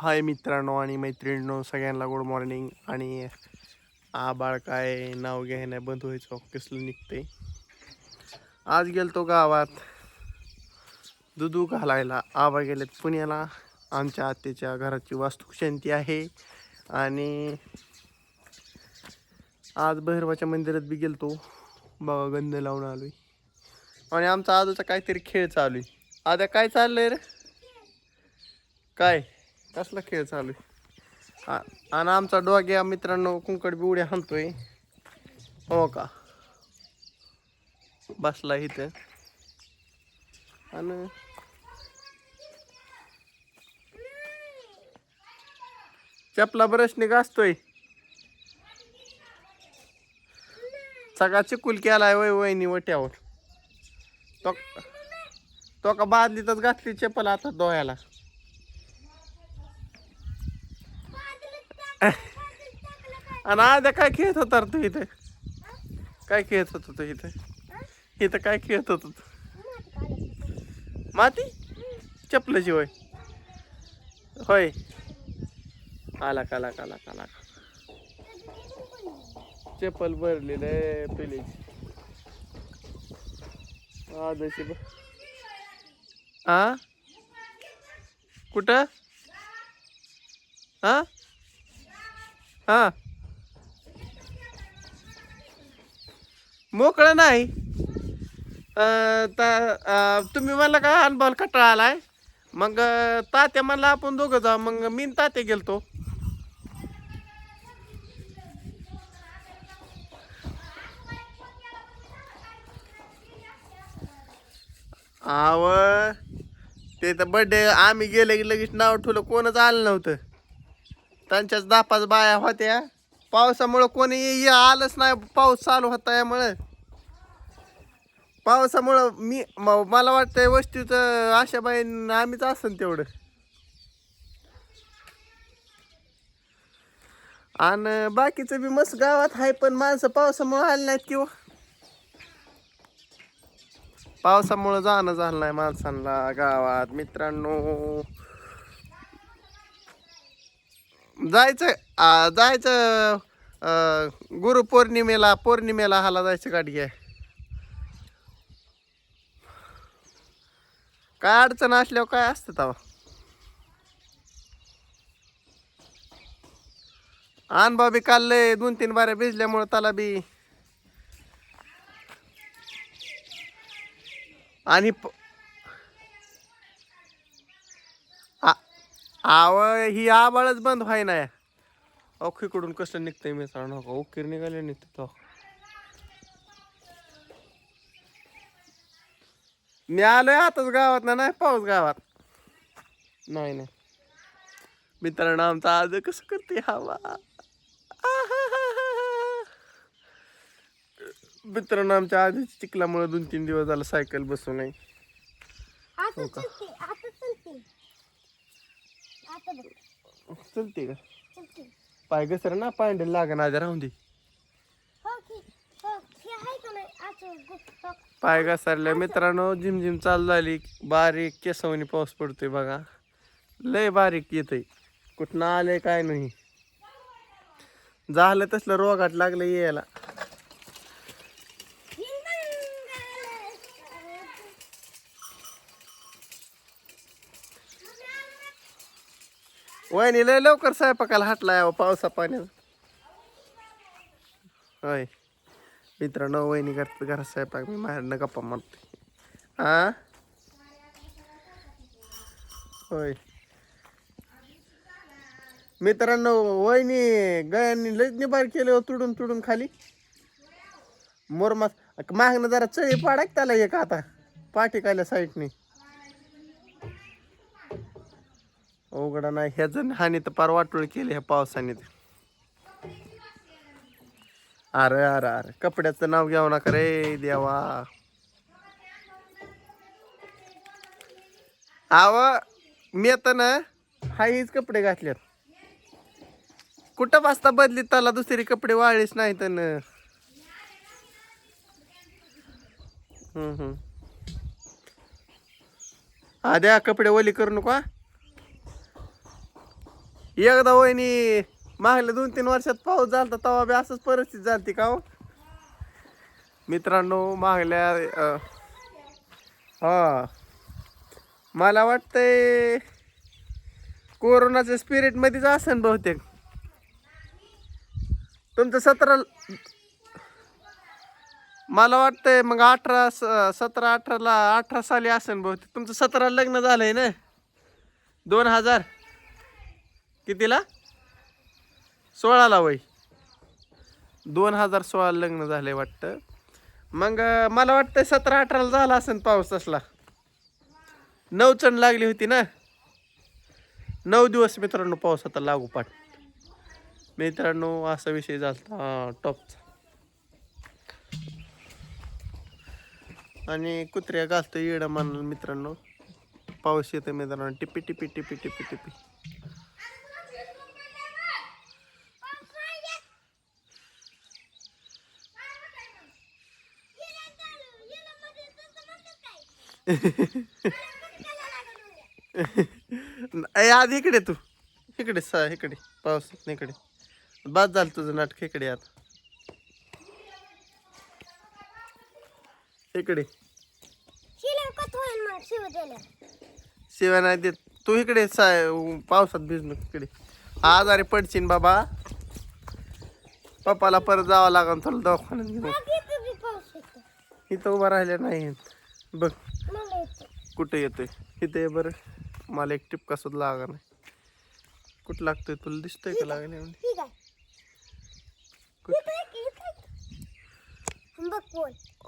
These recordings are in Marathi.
हाय मित्रांनो आणि मैत्रिणींनो, सगळ्यांना गुड मॉर्निंग. आणि आबाळ काय नाव घ्यायला बंद व्हायचं कसलं निघते. आज गेलतो गावात दुधू घालायला. आबा गेलेत पुण्याला. आमच्या आत्याच्या घराची वास्तुशांती आहे आणि आज भैरवाच्या मंदिरात बी गेलतो. बघा गंध लावून आलोय आणि आमचा आजूचा काहीतरी खेळ चालू आहे. आता काय चाललंय रे? काय कसला खेळ चालू आहे? आणि आमचा डॉग्या मित्रांनो कुंकड बी उड्या हाणतोय. हो का, बसला इथं आणि चपला ब्रशने घासतोय. सगळा चिकुल केलाय वहिनी वट्यावर. तो तो का बादलीतच घातली चप्पल आता डोळ्याला. आणि आद्या काय खेळत होता रे तू इथे? काय खेळत होता तू इथे? इथं काय खेळत होता तू? माती चपलाची होय. होय, आला काला काला काला चप्पल भरलेलं आहे पिलीची. आदशी बघ. हा कुठं? हा हा मोकळं नाही. तुम्ही म्हणला का हॅन्डबॉल कटाळा आलाय, मग तात्या म्हणला आपण दोघं जाऊ. मग मी न तात्या गेलतो. आव ते तर बर्थडे आम्ही गेले की लगेच नाव ठेवलं, कोणच आलं नव्हतं. त्यांच्याच 10-5 बाया होत्या. पावसामुळं कोणी आलंच नाही. पाऊस चालू होता यामुळं. पावसामुळं मला वाटतंय वस्तीच आशा बाई आम्हीच असन तेवढं. आणि बाकीचं बी मस्त गावात आहे, पण माणसं पावसामुळे आले नाहीत किंवा पावसामुळं जाणं झालं नाही माणसांना गावात. मित्रांनो जायचं जायचं पौर्णिमेला हाला जायचं गाडी घ्या. काय अडचण असल्यावर काय असतं तेव्हा. अनुभव बी काल 2-3 बाऱ्या भिजल्यामुळं त्याला बी. आणि आव ही आबाळच बंद व्हाय ना. औखीकडून कसं निघतंय मित्रांनो, उकीर निघाले निघतो. मी आलोय आताच गावात ना. नाही पाऊस गावात. नाही नाही मित्रांनो, आमचा आज कसं करते हवा. मित्रांनो आमच्या आधीच चिखलामुळे 2-3 दिवस झालं सायकल बसू नाही. हो का, चलते का? पाय घसर ना, पायंडल लागण आधी राहून दे. पाय घसरल्या मित्रांनो. झिमझिम चालू झाली. बारीक केसवणी पाऊस पडतोय बघा. लय बारीक येतय. कुठनं आलंय काय नाही. झालं तसलं रोगाट लागलं यायला. वहिनी लय लवकर स्वयंपाकाला हाटलाय पावसा पाण्यात. होय मित्रांनो, वहिनी करतात घरात स्वयंपाक, मी बाहेरनं गप्पा मारतोय. हा होय मित्रांनो, वहिनी गयांनी लयच निबार केले तुडून तुडून खाली. मोरमास मागणं जरा चळी पाडाक त्याला एक आता पाठीकाल्या साईडनी. उघडा नाही ह्याच हानी तर पार वाटोळ केली ह्या पावसाने. अरे अरे अरे, कपड्याचं नाव घ्यावं नका रे देवा. आव मी आता ना हाईच कपडे घातल्यात. कुठं बसता बदलीत त्याला, दुसरी कपडे वाळलीच नाही तर. आद्या कपडे ओली करू नका. एकदा वहिनी मागल्या 2-3 वर्षात पाऊस झाला तेव्हा बी असंच परिस्थिती झाली का हो मित्रांनो मागल्या हा मला वाटतंय कोरोनाच्या स्पिरिट मध्येच असेल बहुतेक तुमचं 17 मला वाटतंय मग 18 साली असेल बहुतेक तुमचं 17 लग्न झालंय ना 2000 कितीला 16ला वय 2016 लग्न झालंय वाटतं मग मला वाटतंय 17-18ला झाला असेल पाऊस तसला 9 चण लागली होती ना 9 दिवस मित्रांनो पाऊस आता लागूपाठ मित्रांनो असा विषय झाला टॉपचा आणि कुत्र्या घालतो येडं म्हणाल मित्रांनो पाऊस येतो मित्रांनो टिपी टिपी टिपी टिपी टिपी आज इकडे तू इकडे इकडे पाऊस इकडे बाद झालं तुझं नाटक इकडे आता इकडे शिवाय नाही देत तू इकडे पावसात भिजलो इकडे आजारी पडशील बाबा पप्पाला परत जावं लागेल तुला दवाखान्यात घेऊन इथं उभा राहिल्या नाही बघ कुठे येतोय इथे ये बरं मला एक टिपका सुद्धा लागा नाही कुठं लागतोय तुला दिसतोय का लागले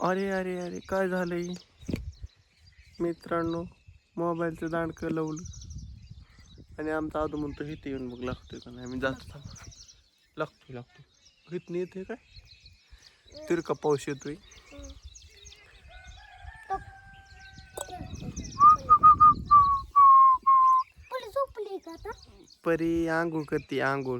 अरे अरे अरे काय झालंय मित्रांनो मोबाईलचं दांडकं लावलं आणि आमचा आदू म्हणतो इथे येऊन बघ लागतोय का नाही मी जातो थांब लागतोय इथं येतोय काय तिरका पाऊस येतोय परी आंघोळ करते आंघोळ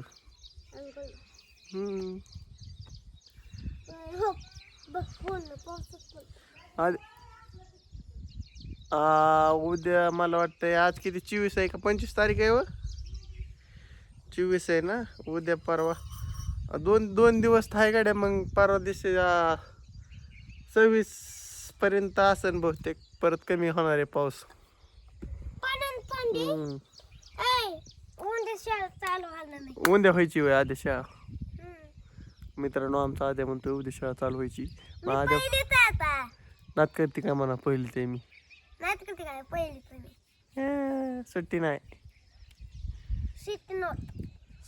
उद्या मला वाटतंय आज किती 24 आहे का 25 तारीख आहे व 24 आहे ना उद्या परवा दोन दिवस थाय गाड्या मग परवा दिवशी 26 पर्यंत असेल बहुतेक परत कमी होणार आहे पाऊस उद्या व्हायची वय आद्या शाळा मित्रांनो आमचा आद्या म्हणतोय उद्या शाळा चालू व्हायची नात करते काय म्हणा पहिली ते मी सुट्टी नाही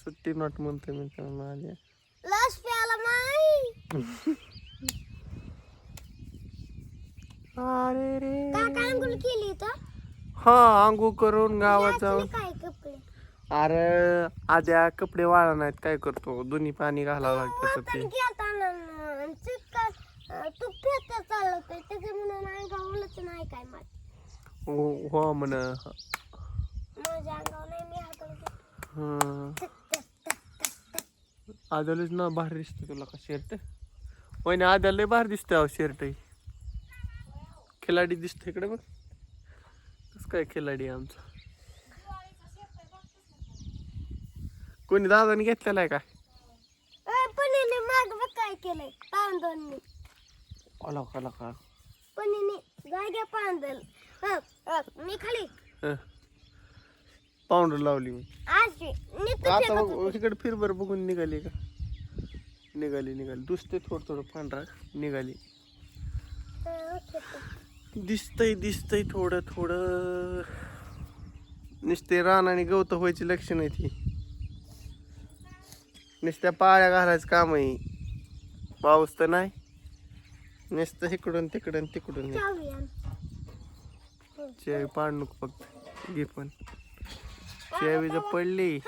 सुट्टी नोट म्हणतोय मित्रांनो आद्या अरे रे हा आंघोळ करून गावात जाऊन अरे आद्या कपडे वाळा नाहीत काय करतो दोन्ही पाणी घालावं लागतं ते हो म्हण आद्यालाच ना भारी दिसतं तुला का शर्ट वहिनी आद्याला लय भारी दिसतं शर्ट खिलाडी दिसतं इकडे बघ कस काय खिलाडी आमचा कोणी दादाने घेतलेला आहे का काय केलंय पांदोनी आला का का पनीने जाग्या पांदल मी खाली पाऊंडर लावली मी आज आता बघ इकडे फिर बरं बघून निघाली का निघाली दुसते थोडं पांढरा निघाली दिसतंय थोडं नुसते रान आणि गवत व्हायची लक्षण आहे ती नुसत्या पाळ्या घालायचं काम आहे पाऊस तर नाही नुसतं इकडून तिकडून चावी पाड नको फक्त घे पण चावी जर पडली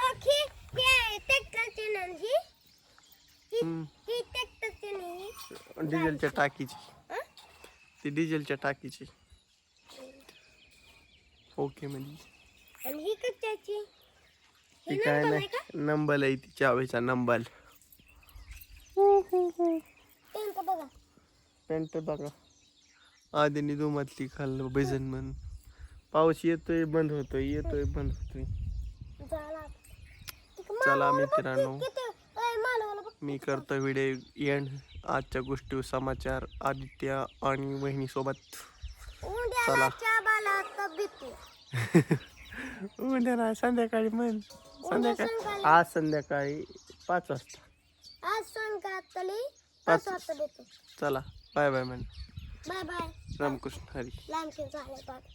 डिझेलच्या टाकीची ती डिझेलच्या टाकीची ओके म्हणजे ती काय नाही नंबर आहे ती चावीचा नंबर पेंट बघा आधीने दुमातली खाल्लं बेजन म्हणून पाऊस येतोय बंद होतोय चला मित्रांनो, किती मला बघ. मी करतो व्हिडिओ एंड. आजच्या गोष्टी समाचार आदित्य आणि वहिनीसोबत. उंड्याला चाबाला तब्येत. उद्या नाही, संध्याकाळी म्हण. संध्याकाळी आज संध्याकाळी 5 वाजता. आज संध्याकाळी 5 वाजता देतो. चला बाय बाय म्हण. Bye bye. रामकृष्ण हरी. लांब झाले बाय.